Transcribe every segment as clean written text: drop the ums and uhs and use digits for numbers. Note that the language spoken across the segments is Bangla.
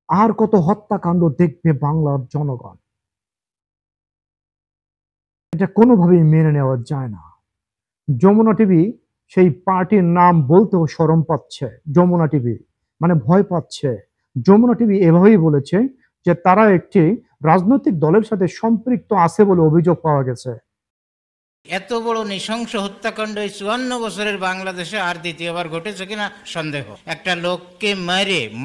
আর কত হত্যাকাণ্ড দেখবে বাংলার জনগণ? এটা কোনোভাবেই মেনে নেওয়া যায় না। যমুনা টিভি সেই পার্টির নাম বলতেও শরম পাচ্ছে। যমুনা টিভি মানে ভয় পাচ্ছে। যমুনা টিভি এভাবেই বলেছে যে তারা একটি রাজনৈতিক দলের সাথে সম্পৃক্ত আছে বলে অভিযোগ পাওয়া গেছে। এত বড় নৃশংস হত্যাকাণ্ড এই 54 বছরের বাংলাদেশে আর দ্বিতীয়বার ঘটেছে কিনা সন্দেহ। একটা লোককে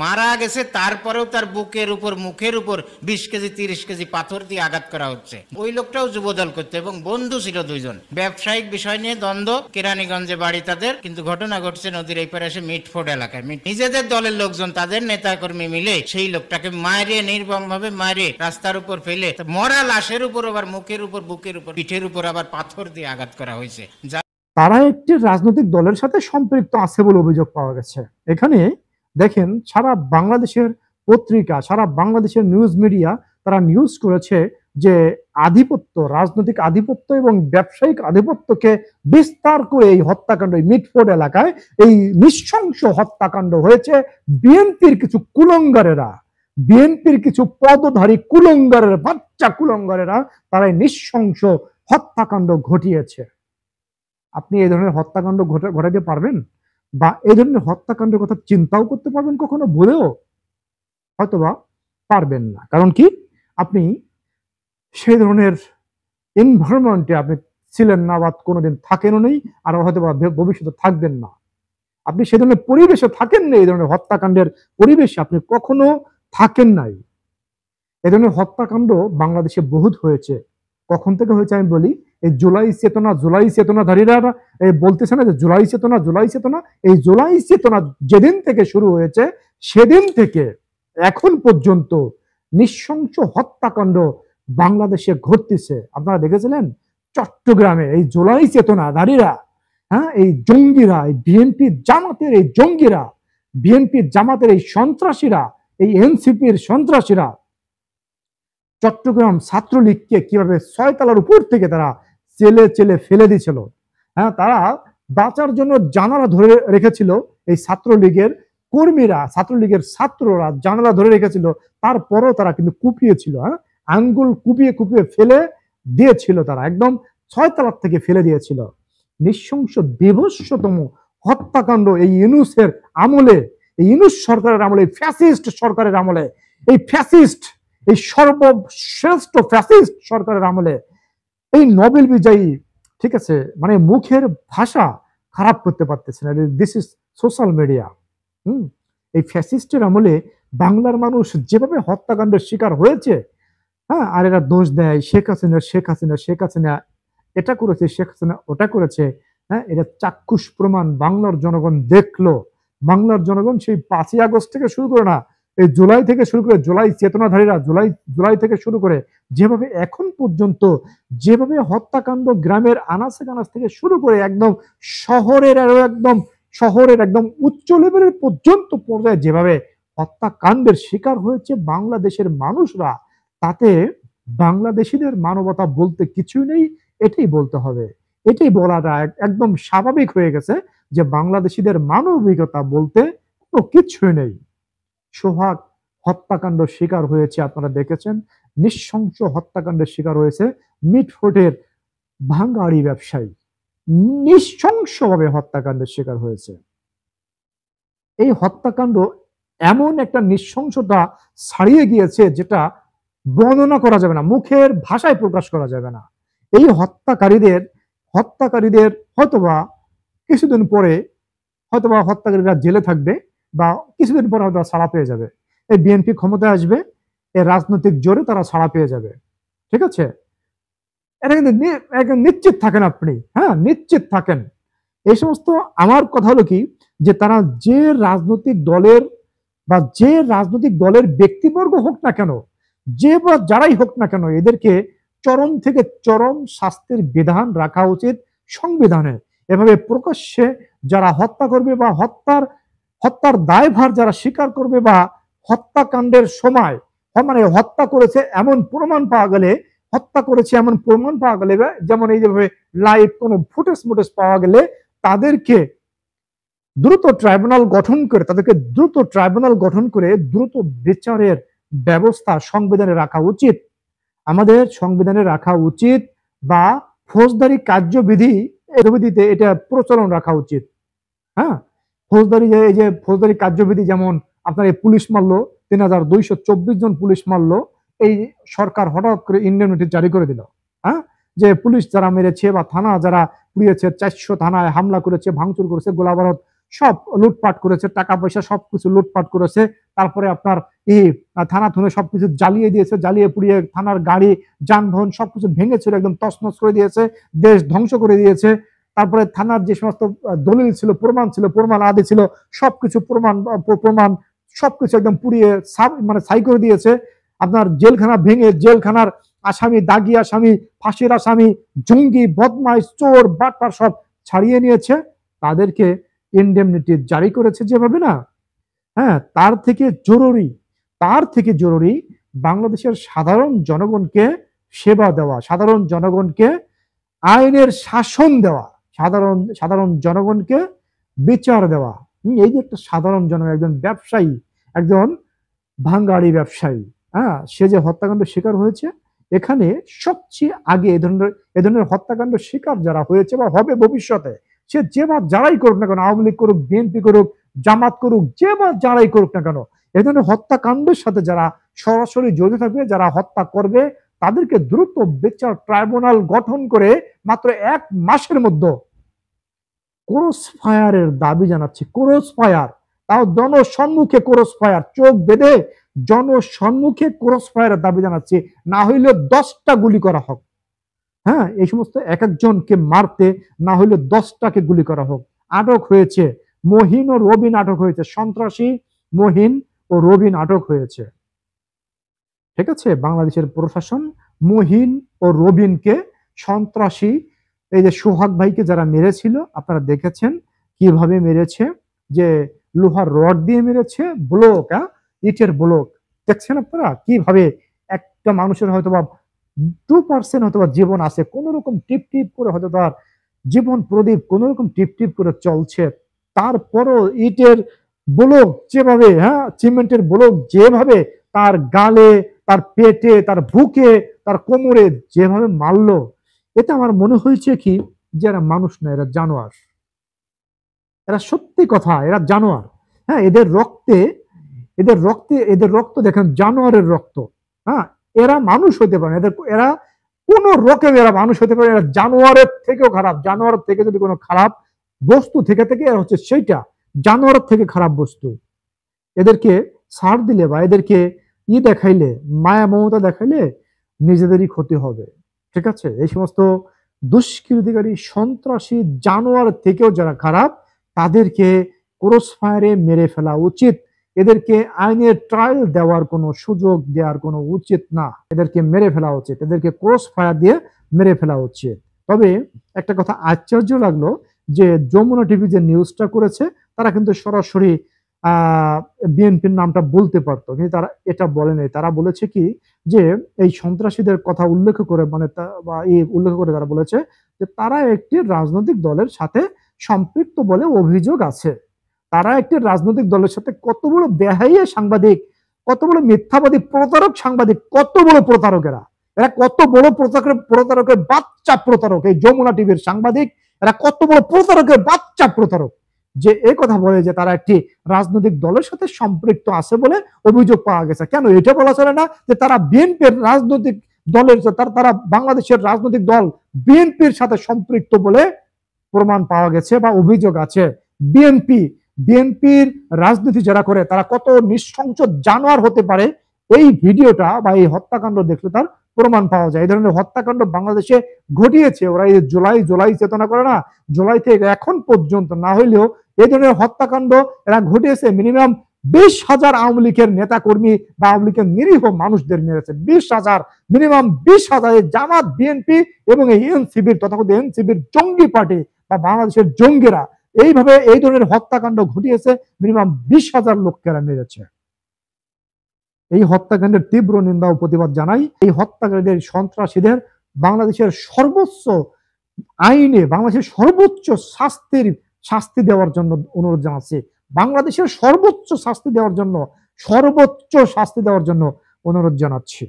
মারা গেছে, তারপরেও তার বুকের উপর মুখের উপর 20 কেজি 30 কেজি পাথর দিয়ে আঘাত করা হচ্ছে। ওই লোকটাও যুবদল করতে এবং বন্ধু ছিল দুইজন। ব্যবসায়িক বিষয় নিয়ে দ্বন্দ্ব, কেরানীগঞ্জে বাড়ি তাদের, কিন্তু ঘটনা ঘটছে নদীর এই পারে এসে মিটফোর্ড এলাকায়। নিজেদের দলের লোকজন তাদের নেতাকর্মী মিলে সেই লোকটাকে মারিয়ে, নির্মম ভাবে মারিয়ে রাস্তার উপর ফেলে মরা লাশের উপর আবার মুখের উপর, বুকের উপর, পিঠের উপর আবার পাথর দিয়ে আঘাত করা হয়েছে। তারা একটি রাজনৈতিক দলের সাথে সম্পৃক্ত আছে বলে অভিযোগ পাওয়া গেছে। এখানে দেখেন সারা বাংলাদেশের পত্রিকা, সারা বাংলাদেশের নিউজ মিডিয়া তারা নিউজ করেছে যে আধিপত্য, রাজনৈতিক আধিপত্য এবং ব্যবসায়িক আধিপত্যকে বিস্তার করে এই হত্যাকাণ্ড, মিটফোর্ড এলাকায় এই নৃশংস হত্যাকাণ্ড হয়েছে। বিএনপির কিছু কুলঙ্গারেরা, বিএনপির কিছু পদধারী কুলঙ্গারের বাচ্চা কুলঙ্গারেরা তারা এই নৃশংস হত্যাকাণ্ড ঘটিয়েছে। আপনি এই ধরনের হত্যাকাণ্ড ঘটাতে পারবেন? বা এই ধরনের হত্যাকাণ্ডের কথা চিন্তাও করতে পারবেন কখনো ভুলেও? হয়তোবা পারবেন না। কারণ কি, আপনি সেই ধরনের এনভায়রনমেন্টে আপনি ছিলেন না, বা কোনোদিন থাকেনও নেই, আর হয়তোবা ভবিষ্যতে থাকবেন না। আপনি সেই ধরনের পরিবেশে থাকেন না, এই ধরনের হত্যাকাণ্ডের পরিবেশে আপনি কখনো থাকেন নাই। এই ধরনের হত্যাকাণ্ড বাংলাদেশে বহুত হয়েছে। কখন থেকে হয়েছে আমি বলি। এই জুলাই চেতনাধারীরা বলতেছে না যে জুলাই চেতনা। এই জুলাই চেতনা যেদিন থেকে শুরু হয়েছে সেদিন থেকে এখন পর্যন্ত নৃশংস হত্যাকাণ্ড বাংলাদেশে ঘটতেছে। আপনারা দেখেছিলেন চট্টগ্রামে এই জুলাই চেতনাধারীরা, এই জঙ্গিরা, এই বিএনপি জামাতের এই জঙ্গিরা, বিএনপি জামাতের এই সন্ত্রাসীরা, এই এনসিপির সন্ত্রাসীরা চট্টগ্রাম ছাত্রলীগকে কিভাবে 6 তলার উপর থেকে তারা চেলে ফেলে দিয়েছিল। তারা বাঁচার জন্য জানালা ধরে রেখেছিল। এই ছাত্রলীগের কর্মীরা, ছাত্রলীগের ছাত্ররা জানালা ধরে রেখেছিল, তারপরও তারা কিন্তু কুপিয়েছিল। আঙ্গুল কুপিয়ে ফেলে দিয়েছিল, তারা একদম 6 তলার থেকে ফেলে দিয়েছিল। নৃশংস বিভৎসতম হত্যাকাণ্ড এই ইউনূসের আমলে, এই ইউনূস সরকারের আমলে, ফ্যাসিস্ট সরকারের আমলে, এই ফ্যাসিস্ট, এই সর্বশ্রেষ্ঠ ফ্যাসিস্ট সরকারের আমলে এই নোবেল বিজয়ী, ঠিক আছে, মানে মুখের ভাষা খারাপ করতে পারতেছে না। This is social media. এই ফ্যাসিস্টের আমলে বাংলার মানুষ যেভাবে হত্যাকাণ্ডের শিকার হয়েছে, আর এরা দোষ দেয় শেখ হাসিনা এটা করেছে, শেখ হাসিনা ওটা করেছে। এটা চাক্ষুষ প্রমাণ বাংলার জনগণ দেখলো। বাংলার জনগণ সেই 5ই আগস্ট থেকে শুরু করে না, এই জুলাই থেকে শুরু করে, জুলাই চেতনাধারীরা জুলাই থেকে শুরু করে যেভাবে এখন পর্যন্ত যেভাবে হত্যাকাণ্ড গ্রামের আনাচে কানাচ থেকে শুরু করে একদম শহরের একদম উচ্চ লেভেলের পর্যন্ত পর্যায়ে যেভাবে হত্যাকাণ্ডের শিকার হয়েছে বাংলাদেশের মানুষরা, তাতে বাংলাদেশিদের মানবতা বলতে কিছুই নেই, এটাই বলতে হবে। এটাই বলাটা একদম স্বাভাবিক হয়ে গেছে যে বাংলাদেশিদের মানবিকতা বলতে কোনো কিছুই নেই। সোহাগ হত্যাকাণ্ড শিকার হয়েছে, আপনারা দেখেছেন, নৃশংস হত্যাকাণ্ডের শিকার হয়েছে মিটফোর্ডের ভাঙ্গাড়ি ব্যবসায়ী, নৃশংসভাবে হত্যাকাণ্ডের শিকার হয়েছে। এই হত্যাকাণ্ড এমন একটা নৃশংসতা ছাড়িয়ে গিয়েছে যেটা বর্ণনা করা যাবে না, মুখের ভাষায় প্রকাশ করা যাবে না। এই হত্যাকারীদের হয়তোবা কিছুদিন পরে হয়তোবা হত্যাকারীরা জেলে থাকবে, বা কিছুদিন পরে হয়তো ছাড়া পেয়ে যাবে। এই বিএনপি ক্ষমতায় আসবে, এই রাজনৈতিক জোরে তারা ছাড়া পেয়ে যাবে। ঠিক আছে, এটা কিন্তু নিশ্চিত থাকেন আপনি, নিশ্চিত থাকেন। এই সমস্ত, আমার কথা হলো কি, যে তারা যে রাজনৈতিক দলের ব্যক্তিবর্গ হোক না কেন, যে বা যারাই হোক না কেন, এদেরকে চরম থেকে চরম শাস্তির বিধান রাখা উচিত সংবিধানে। এভাবে প্রকাশ্যে যারা হত্যা করবে বা হত্যার দায়ভার যারা স্বীকার করবে, বা হত্যাকাণ্ডের সময় মানে হত্যা করেছে এমন প্রমাণ পাওয়া গেলে, যেমন এই যেভাবে লাইভ কোনো ফুটেজ পাওয়া গেলে তাদেরকে দ্রুত ট্রাইব্যুনাল গঠন করে, তাদেরকে দ্রুত ট্রাইব্যুনাল গঠন করে দ্রুত বিচারের ব্যবস্থা সংবিধানে রাখা উচিত। আমাদের সংবিধানে রাখা উচিত, বা ফৌজদারি কার্যবিধিতে এটা প্রচলন রাখা উচিত। হ্যাঁ, ফৌজদারি এই যে ফৌজদারি কার্যবিধি, যেমন আপনার এই পুলিশ মারলো ৩,২২৪ জন পুলিশ মারলো, এই সরকার হঠাৎ করে ইন্ডেমনিটি জারি করে দিল। হ্যাঁ, যে পুলিশ যারা মেরেছে বা থানা যারা পুড়িয়েছে, 400 থানায় হামলা করেছে, ভাঙচুর করেছে, গোলাবারুদ সব লুটপাট করেছে, টাকা পয়সা সবকিছু লুটপাট করেছে, তারপরে আপনার এই থানা থুনে সবকিছু জ্বালিয়ে দিয়েছে, জ্বালিয়ে পুড়িয়ে থানার গাড়ি যানবাহন সবকিছু ভেঙেছিল, একদম তছনছ করে দিয়েছে, দেশ ধ্বংস করে দিয়েছে। তারপরে থানার যে সমস্ত দলিল ছিল, প্রমাণ ছিল, প্রমাণ আদি ছিল, সবকিছু প্রমাণ সবকিছু একদম পুড়িয়ে মানে ছাই করে দিয়েছে। আপনার জেলখানা ভেঙে জেলখানার আসামি, দাগি আসামি, ফাঁসির আসামি, জঙ্গি, বদমাইশ, চোর, বাটপার সব ছাড়িয়ে নিয়েছে, তাদেরকে ইন্ডেমনিটি জারি করেছে যেভাবে না। হ্যাঁ, তার থেকে জরুরি বাংলাদেশের সাধারণ জনগণকে সেবা দেওয়া, সাধারণ জনগণকে আইনের শাসন দেওয়া, সাধারণ জনগণকে বিচার দেওয়া। এই যে একটা সাধারণ জনগণ, একজন ব্যবসায়ী, একজন ভাঙ্গাড়ি ব্যবসায়ী, হ্যাঁ, সে যে হত্যাকাণ্ডের শিকার হয়েছে, এখানে সবচেয়ে আগে এ ধরনের হত্যাকাণ্ড শিকার যারা হয়েছে বা হবে ভবিষ্যতে, সে যারাই করুক না কেন, আওয়ামী লীগ করুক, বিএনপি করুক, জামাত করুক, যারাই করুক না কেন, এ ধরনের হত্যাকাণ্ডের সাথে যারা সরাসরি জড়িত থাকবে, যারা হত্যা করবে, তাদেরকে দ্রুত বিচার ট্রাইব্যুনাল গঠন করে মাত্র 1 মাসের মধ্যে ক্রস ফায়ারের দাবি জানাচ্ছি। ক্রস ফায়ার, তাও জনসম্মুখে ক্রস ফায়ার, চোখ বেঁধে জনসম্মুখে ক্রস ফায়ারের দাবি জানাচ্ছি। না হইলে 10টা গুলি করা হোক। হ্যাঁ, এই সমস্ত একজনকে মারতে না হইলে 10টাকে গুলি করা হোক। আটক হয়েছে মহিন ও রবিন, আটক হয়েছে সন্ত্রাসী মহিন ও রবিন, আটক হয়েছে। ঠিক আছে, বাংলাদেশের প্রশাসন মহিন ও রবিনকে, সন্ত্রাসী এই যে সোহাগ ভাইকে যারা মেরেছিল, আপনারা দেখেছেন কিভাবে মেরেছে, যে লোহার রড দিয়ে মেরেছে, ব্লক, ইটের ব্লক, দেখছেন আপনারা কিভাবে একটা মানুষের হয়তোবা 2% হয়তোবা জীবন আছে, কোন রকম টিপ টিপ করে হয়তো তার জীবন প্রদীপ কোন রকম টিপ টিপ করে চলছে, তারপরও ইটের ব্লক যেভাবে, হ্যাঁ, সিমেন্টের ব্লক যেভাবে তার গালে, তার পেটে, তার বুকে, তার কোমরে যেভাবে মারলো, এটা আমার মনে হয়েছে কি যে এরা মানুষ না, এরা জানোয়ার। এরা সত্যি কথা, এরা জানোয়ার। হ্যাঁ, এদের রক্ত দেখেন জানোয়ারের রক্ত। হ্যাঁ, এরা মানুষ হতে পারে, এরা কোন রকম এরা মানুষ হতে পারে, এরা জানোয়ারের থেকেও খারাপ। জানোয়ারের থেকে যদি কোনো খারাপ বস্তু থেকে এরা হচ্ছে সেইটা, জানোয়ারের থেকে খারাপ বস্তু। এদেরকে ছাড় দিলে বা এদেরকে দেখাইলে, মায়া মমতা দেখাইলে নিজেদেরই ক্ষতি হবে। ঠিক আছে, এই সমস্ত দুষ্কৃতিকারী সন্ত্রাসী জানোয়ার থেকেও যারা খারাপ, তাদেরকে ক্রস ফায়ারে মেরে ফেলা উচিত। এদেরকে আইনের ট্রায়াল দেওয়ার কোনো সুযোগ দেওয়ার কোনো উচিত না, এদেরকে মেরে ফেলা উচিত, এদেরকে ক্রস ফায়ার দিয়ে মেরে ফেলা উচিত। তবে একটা কথা আশ্চর্য লাগলো, যে যমুনা টিভি যে নিউজটা করেছে, তারা কিন্তু সরাসরি বিএনপির নামটা বলতে পারতো, কিন্তু তারা এটা বলে নাই। তারা বলেছে কি, যে এই সন্ত্রাসীদের কথা উল্লেখ করে, মানে উল্লেখ করে তারা বলেছে যে তারা একটি রাজনৈতিক দলের সাথে সম্পৃক্ত বলে অভিযোগ আছে। তারা একটি রাজনৈতিক দলের সাথে, কত বড় বেহাইয়া সাংবাদিক, কত বড় মিথ্যাবাদী প্রতারক সাংবাদিক, কত বড় প্রতারকেরা, এরা কত বড় প্রতারকের বাচ্চা প্রতারক, এই যমুনা টিভির সাংবাদিক, এরা কত বড় প্রতারকের বাচ্চা প্রতারক, যে এই কথা বলে যে তারা একটি রাজনৈতিক দলের সাথে সম্পৃক্ত আছে বলে অভিযোগ পাওয়া গেছে। কেন এটা বলা চলে না যে তারা বিএনপির রাজনৈতিক দলের, তারা বাংলাদেশের রাজনৈতিক দল বিএনপির সাথে সম্পৃক্ত বলে প্রমাণ পাওয়া গেছে বা অভিযোগ আছে? বিএনপির রাজনীতি যারা করে, তারা কত নৃশংস জানোয়ার হতে পারে, এই ভিডিওটা বা এই হত্যাকাণ্ড দেখলে তার প্রমাণ পাওয়া যায়। এই ধরনের হত্যাকাণ্ড বাংলাদেশে ঘটিয়েছে ওরা। এই জুলাই চেতনা করে না, জুলাই থেকে এখন পর্যন্ত না হইলেও এই ধরনের হত্যাকাণ্ড এরা ঘটিয়েছে। মিনিমাম 20,000 আওয়ামী লীগের নেতা কর্মী বা আওয়ামী লীগের নিরীহ মানুষদের মেরেছে। 20,000, মিনিমাম 20,000 জামাত, বিএনপি এবং এই এনসিবির, তথাকথিত এনসিবির জঙ্গি পার্টি বা বাংলাদেশের জঙ্গিরা এইভাবে এই ধরনের হত্যাকাণ্ড ঘটিয়েছে। মিনিমাম 20,000 লোককে এরা মেরেছে। এই হত্যাকাণ্ডের তীব্র নিন্দা ও প্রতিবাদ জানাই। এই হত্যাকারীদের, সন্ত্রাসীদের বাংলাদেশের সর্বোচ্চ আইনে, বাংলাদেশের সর্বোচ্চ শাস্তির শাস্তি দেওয়ার জন্য অনুরোধ জানাচ্ছি। বাংলাদেশের সর্বোচ্চ শাস্তি দেওয়ার জন্য অনুরোধ জানাচ্ছি।